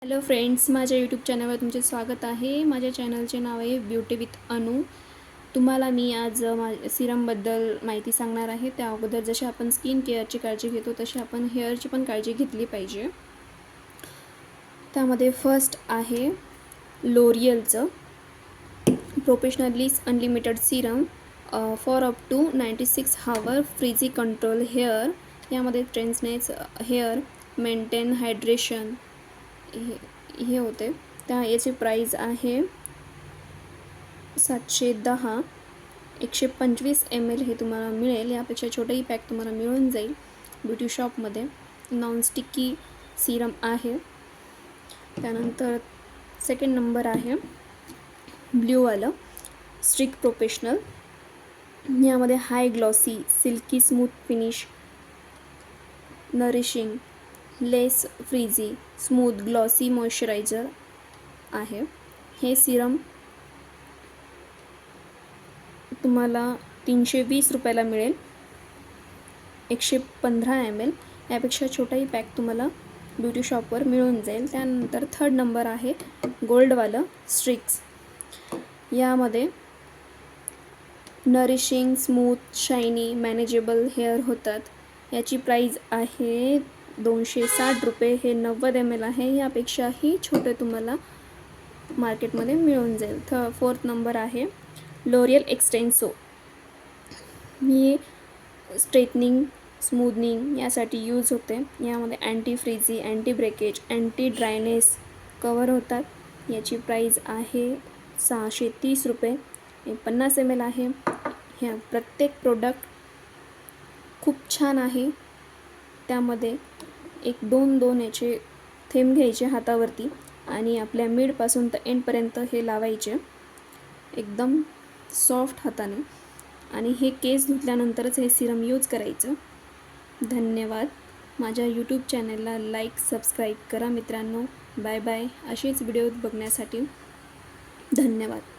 Hello friends, माझ्या YouTube चॅनलवर तुमचे स्वागत आहे। माझ्या चॅनलचे नाव आहे ब्युटी विथ अनु। तुम्हाला मी आज सिरमबद्दल माहिती सांगणार आहे। त्या अगोदर जशी आपण स्किन केअरची काळजी घेतो तशी आपण हेअरची पण काळजी घेतली पाहिजे। त्यामध्ये फर्स्ट आहे लोरियलचं professional liss unlimited serum for up to 96 hour frizzy control hair. यामध्ये ट्रेन्सनेस हेअर मेंटेन हायड्रेशन हे होते। त्या याची प्राइस आहे 710। 125 ml हे तुम्हाला मिळेल। यापेक्षा छोटेही पॅक तुम्हाला मिळून जाईल ब्युटी शॉपमध्ये। नॉन स्टिकी सिरम आहे। त्यानंतर सेकंड नंबर आहे ब्ल्यूवालं स्ट्रिक प्रोफेशनल। यामध्ये high glossy silky smooth finish, nourishing less frizzy smooth glossy moisturiser आहे। हे सिरम तुम्हाला 320 रुपयाला मिळेल। 115 ml। यापेक्षा छोटाही पॅक तुम्हाला ब्युटी शॉपवर मिळून जाईल। त्यानंतर थर्ड नंबर आहे गोल्डवालं स्ट्रिक्स। यामध्ये nourishing smooth shiny manageable hair होतात। याची प्राइस आहे 260 रुपये। हे 90 ml आहे। यापेक्षाही छोटे तुम्हाला मार्केटमध्ये मिळून जाईल। फोर्थ नंबर आहे लोरियल एक्सटेन्सो। ही स्ट्रेटनिंग स्मूदनिंग यासाठी यूज होते। यामध्ये anti frizzy anti breakage anti dryness cover होतात। याची प्राइस आहे 630 रुपये। 50 ml आहे। ह्या प्रत्येक प्रोडक्ट खूप छान आहे। त्यामध्ये 1-2 याचे थेंब घ्यायचे हातावरती आणि आपल्या मिडपासून तर एंडपर्यंत हे लावायचे एकदम सॉफ्ट हाताने, आणि हे केस धुतल्यानंतरच हे सिरम यूज करायचं। धन्यवाद। माझ्या यूट्यूब चॅनलला लाईक सबस्क्राईब करा मित्रांनो। Bye bye. असेच व्हिडिओ बघण्यासाठी धन्यवाद।